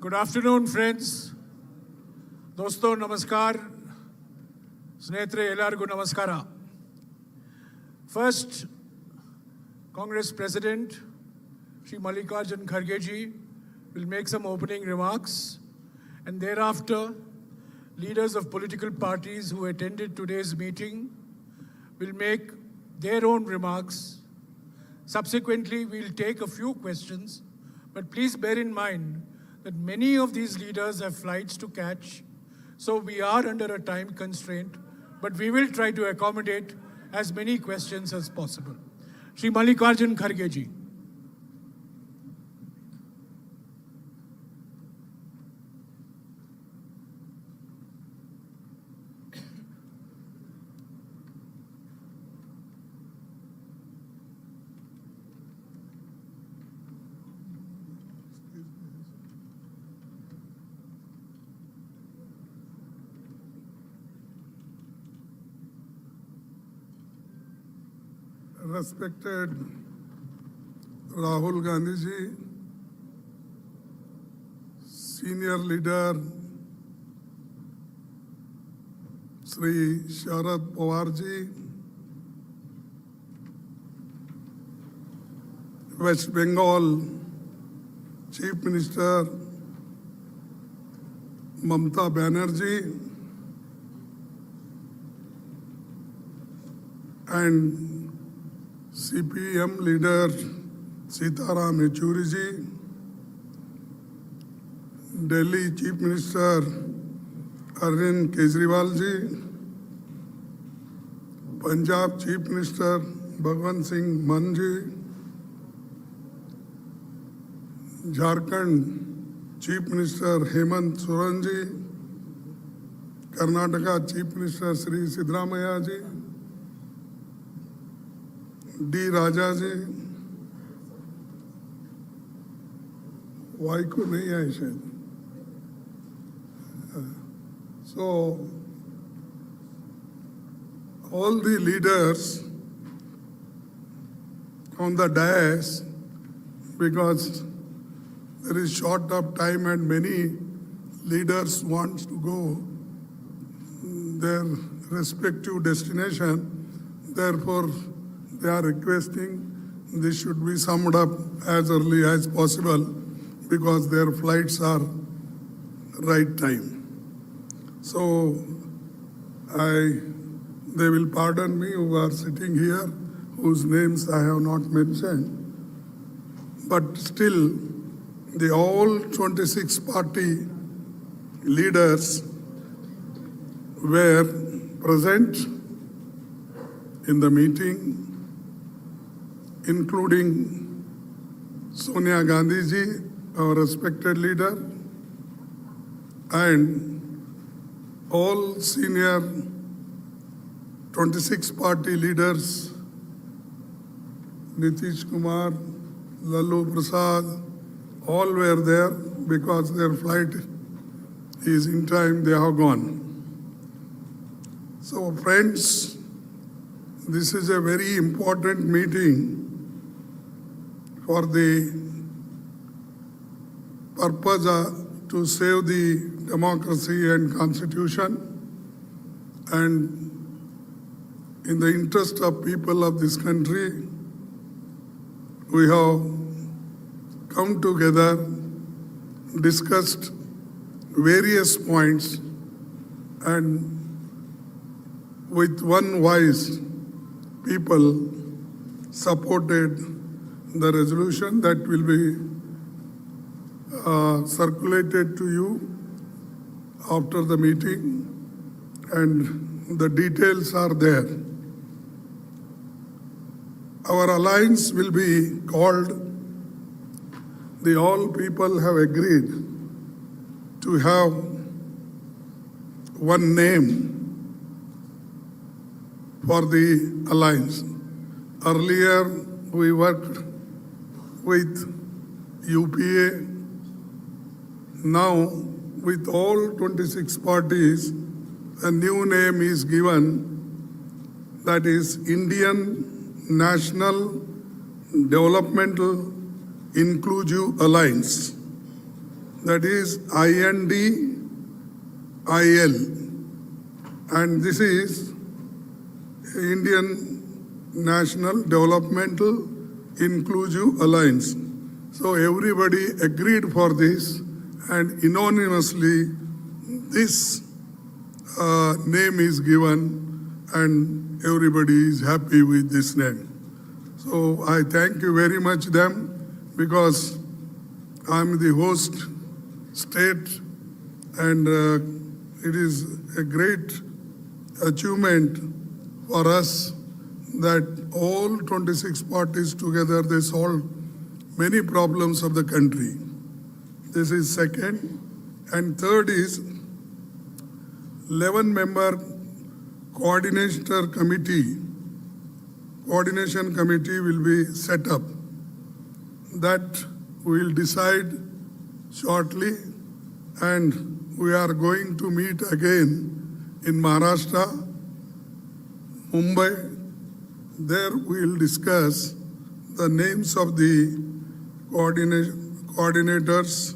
Good afternoon, friends. दोस्तों नमस्कार, स्नेहितरे ಎಲ್ಲರಿಗೂ ನಮಸ್ಕಾರ. First, Congress President Shri Mallikarjun Kharge ji will make some opening remarks, and thereafter, leaders of political parties who attended today's meeting will make their own remarks. Subsequently, we'll take a few questions, but please bear in mind that many of these leaders have flights to catch, so we are under a time constraint, but we will try to accommodate as many questions as possible. Shri Mallikarjun Kharge ji. Respected Rahul Gandhi ji, senior leader Sri Sharad Pawar ji, West Bengal Chief Minister Mamata Banerjee, and CPM leader Sitaram Yechuri ji, Delhi Chief Minister Arvind Kejriwal ji, Punjab Chief Minister Bhagwant Singh Mann ji, Jharkhand Chief Minister Hemant Soren ji, Karnataka Chief Minister Sri Siddaramaiah ji, D. Raja ji, वाई को नहीं आए शायद. So all the leaders on the dais, because there is short of time and many leaders want to go their respective destination, therefore they are requesting this should be summed up as early as possible because their flights are right time. So they will pardon me who are sitting here, whose names I have not mentioned, but still the all 26 party leaders were present in the meeting, including Sonia Gandhi ji, our respected leader, and all senior 26 party leaders, Nitish Kumar, Lalu Prasad, all were there because their flight is in time, they have gone. So friends, this is a very important meeting for the purpose to save the democracy and constitution, and in the interest of people of this country, we have come together, discussed various points, and with one voice, people supported the resolution that will be circulated to you after the meeting, and the details are there. Our alliance will be called, the all people have agreed to have one name for the alliance. Earlier, we worked with UPA. Now, with all 26 parties, a new name is given, that is Indian National Developmental Inclusive Alliance. that is INDIL, and this is Indian National Developmental Inclusive Alliance. So everybody agreed for this, and unanimously this name is given, and everybody is happy with this name. So I thank you very much them, because I'm the host state, and it is a great achievement for us that all 26 parties together, they solved many problems of the country. This is second. And third is 11-member coordination committee will be set up. That we will decide shortly, and we are going to meet again in Maharashtra, Mumbai. There we will discuss the names of the coordinators,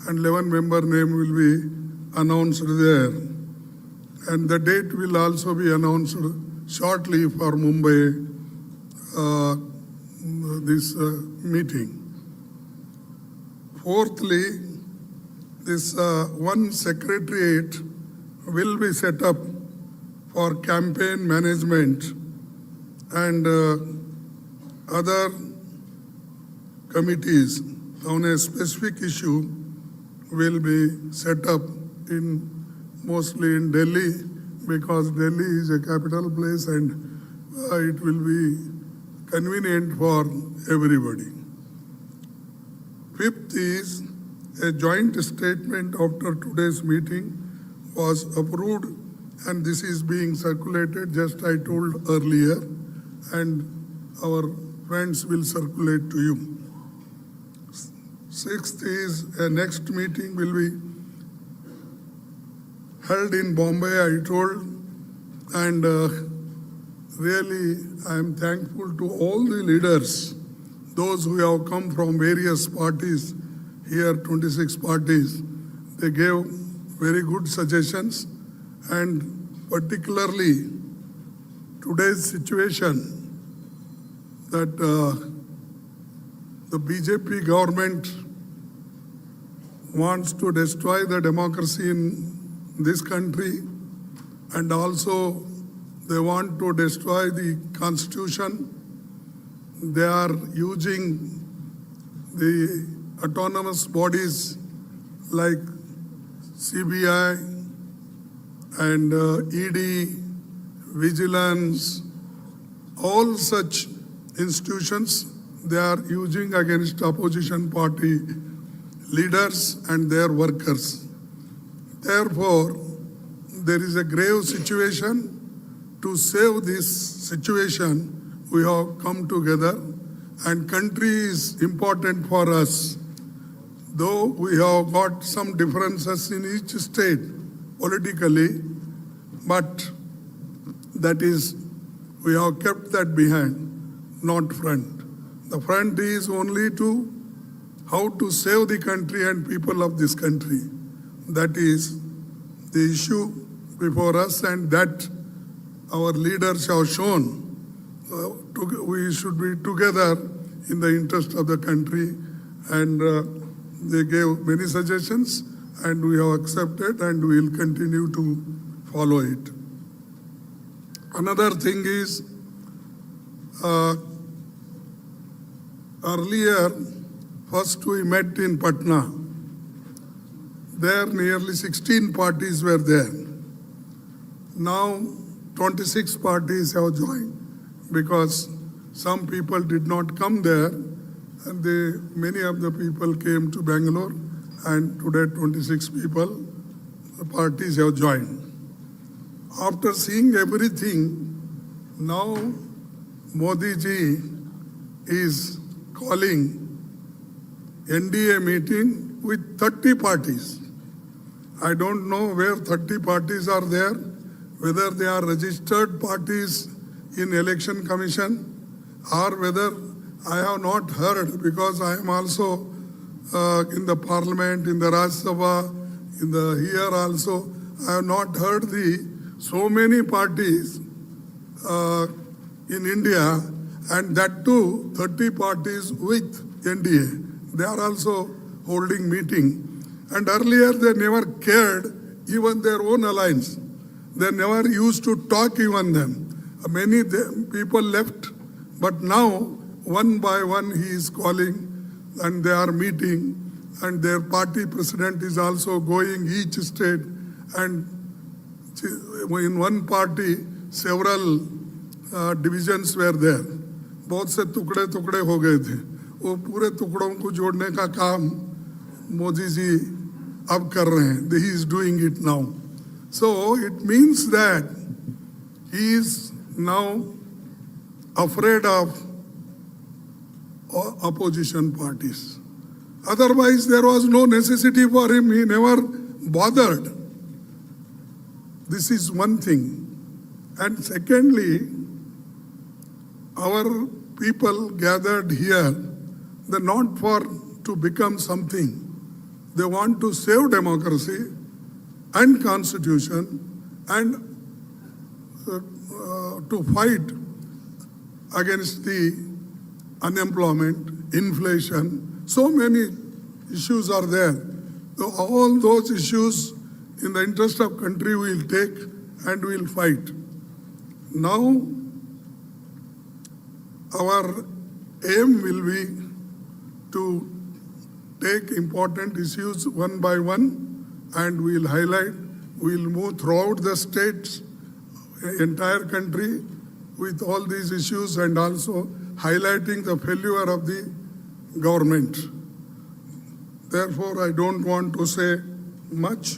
and 11-member name will be announced there. And the date will also be announced shortly for Mumbai, this meeting. Fourthly, this one secretariat will be set up for campaign management, and other committees on a specific issue will be set up mostly in Delhi, because Delhi is a capital place and it will be convenient for everybody. Fifth is a joint statement after today's meeting was approved, and this is being circulated, just I told earlier, and our friends will circulate to you. Sixth is a next meeting will be held in Bombay, I told, and really I am thankful to all the leaders, those who have come from various parties, here 26 parties. They gave very good suggestions, and particularly today's situation that the BJP government wants to destroy the democracy in this country, and also they want to destroy the constitution. They are using the autonomous bodies like CBI and ED, vigilance, all such institutions they are using against opposition party leaders and their workers. Therefore, there is a grave situation. To save this situation, we have come together, and country is important for us. Though we have got some differences in each state politically, but that is, we have kept that behind, not front. The front is only to how to save the country and people of this country. That is the issue before us, and that our leaders have shown. We should be together in the interest of the country, and they gave many suggestions, and we have accepted, and we will continue to follow it. Another thing is, earlier, first we met in Patna. There nearly 16 parties were there. Now 26 parties have joined, because some people did not come there, and many of the people came to Bangalore, and today 26 people, the parties have joined. After seeing everything, now Modi ji is calling NDA meeting with 30 parties. I don't know where 30 parties are there, whether they are registered parties in Election Commission, or whether I have not heard, because I am also in the parliament, in the Rajya Sabha, in the here also. I have not heard so many parties in India, and that too 30 parties with NDA. They are also holding meeting. And earlier they never cared even their own alliance. They never used to talk even them. Many people left, but now one by one he is calling and they are meeting, and their party president is also going each state, and in one party several divisions were there. बहुत से टुकड़े टुकड़े हो गए थे. वो पूरे टुकड़ों को जोड़ने का काम मोदी जी अब कर रहे हैं. He is doing it now. So it means that he is now afraid of opposition parties. Otherwise, there was no necessity for him. He never bothered. This is one thing. And secondly, our people gathered here, they're not for to become something. They want to save democracy and constitution and to fight against the unemployment, inflation. So many issues are there. So all those issues in the interest of country we'll take and we'll fight. Now, our aim will be to take important issues one by one and we'll highlight, we'll move throughout the states, entire country with all these issues and also highlighting the failure of the government. Therefore, I don't want to say much.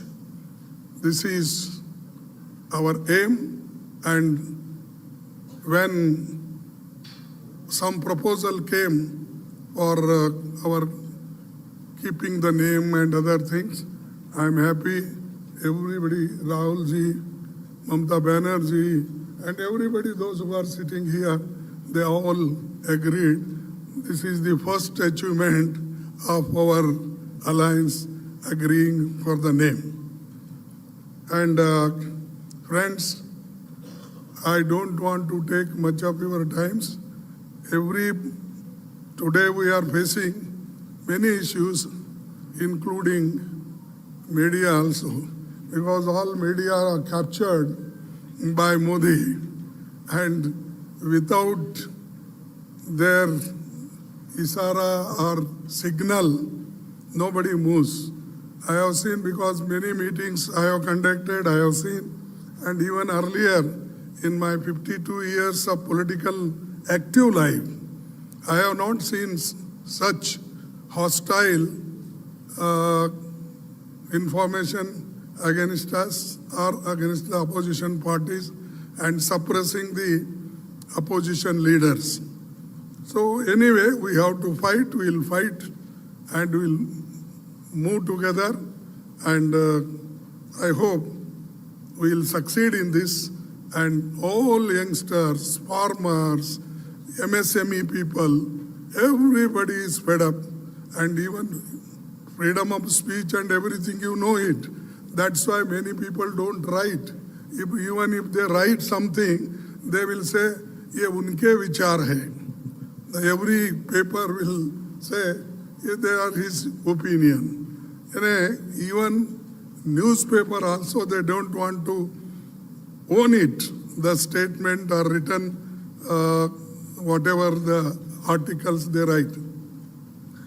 This is our aim, and when some proposal came for our keeping the name and other things, I'm happy. Everybody, Rahul ji, Mamata Banerjee, and everybody, those who are sitting here, they all agreed. This is the first achievement of our alliance agreeing for the name. And friends, I don't want to take much of your times. Today we are facing many issues, including media also, because all media are captured by Modi, and without their isara or signal, nobody moves. I have seen, because many meetings I have conducted, I have seen, and even earlier in my 52 years of political active life, I have not seen such hostile information against us or against the opposition parties and suppressing the opposition leaders. So anyway, we have to fight, we'll fight and we'll move together, and I hope we'll succeed in this, and all youngsters, farmers, MSME people, everybody is fed up, and even freedom of speech and everything, you know it. That's why many people don't write. Even if they write something, they will say, ye unke vichar hai. Every paper will say, they are his opinion. Even newspaper also, they don't want to own it, the statement or written, whatever the articles they write.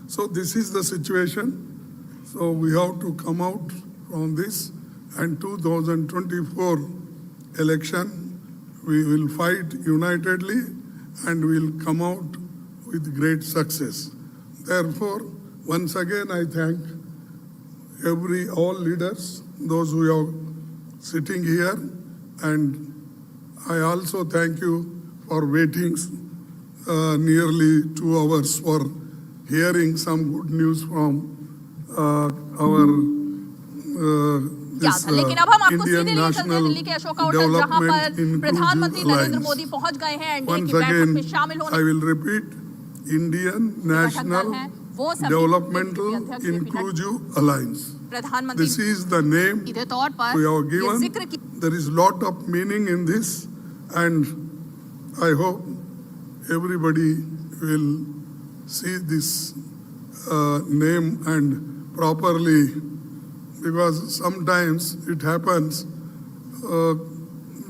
So this is the situation. So we have to come out from this, and 2024 election, we will fight unitedly and we'll come out with great success. Therefore, once again, I thank all leaders, those who are sitting here, and I also thank you for waiting nearly 2 hours for hearing some good news from our लेकिन अब हम आपको Indian सीधे लेकर चलते हैं National Delhi के Ashoka hotel, जहां पर Development प्रधानमंत्री Inclusive नरेंद्र Alliance. मोदी पहुंच गए हैं एनडीए Once की बैठक again, में शामिल होने। I will repeat, Indian National है वो समिति Developmental अध्यक्ष JP नड्डा Inclusive Alliance. प्रधानमंत्री This is the name सीधे तौर पर we have ये given. जिक्र की There is lot of meaning in this, and I hope everybody will see this name and properly, because sometimes it happens,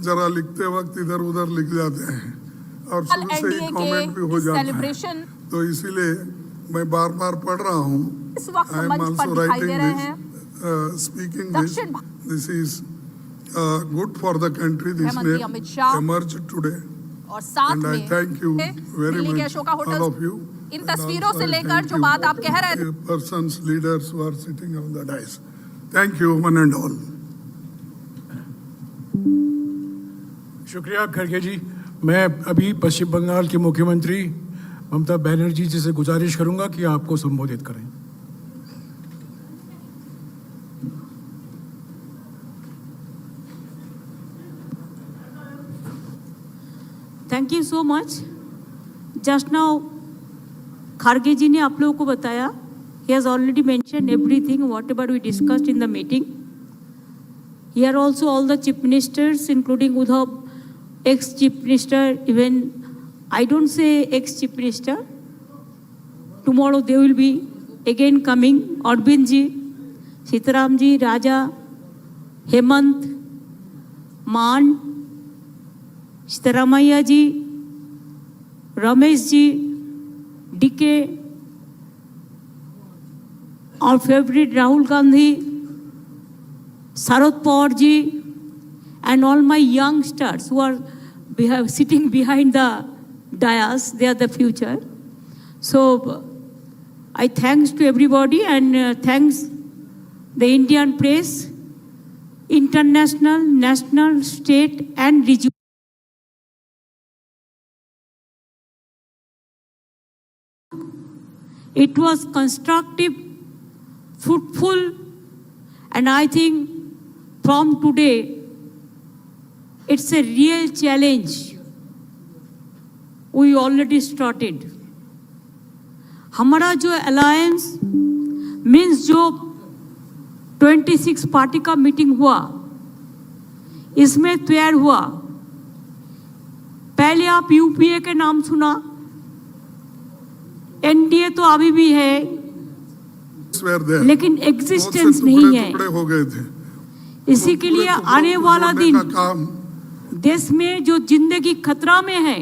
जरा लिखते वक्त इधर उधर लिख जाते हैं और शुरू से ही एनडीए कमेंट भी हो के जाता है, सेलिब्रेशन तो इसीलिए मैं बार बार पढ़ रहा हूँ. इस वक्त I am मंच पर also दिखाई दे writing रहे this, हैं. speaking this. दक्षिण This is good for the country. This गृहमंत्री name Amit Shah emerged today, और साथ and I में thank you very दिल्ली के much, Ashoka all hotel of you. In And तस्वीरों also से I लेकर thank जो you, बात आप कह रहे थे persons, leaders who are sitting on the dais. Thank you, one and all. शुक्रिया खड़गे जी. मैं अभी पश्चिम बंगाल के मुख्यमंत्री ममता बनर्जी जी से गुजारिश करूंगा कि आपको संबोधित करें. Thank you so much. Just now Kharge ji ने आप लोगों को बताया. He has already mention everything what ever we discussed in the meeting. Here also all the chief ministers including Uddhav, ex chief minister, even I don't say ex chief minister, tomorrow they will be again coming. Arvind ji, Sitaram ji, Raja, Hemant, Maan, Sitaramaiah ji, Ramesh ji, DK, our favorite Rahul Gandhi, Sharad Pawar ji, and all my youngsters who are sitting behind the dais. They are the future. So I thanks to everybody, and thanks the Indian press, international, national, state and regional. It was constructive, fruitful, and I think from today it's a real challenge. We already started. हमारा जो alliance means जो 26 party का meeting हुआ, इसमें तैयार हुआ. पहले आप यूपीए के नाम सुना, एनडीए तो अभी भी है, लेकिन एग्जिस्टेंस नहीं है. हो गए थे. इसी के लिए आने वाला दिन देश में जो जिंदगी खतरा में है,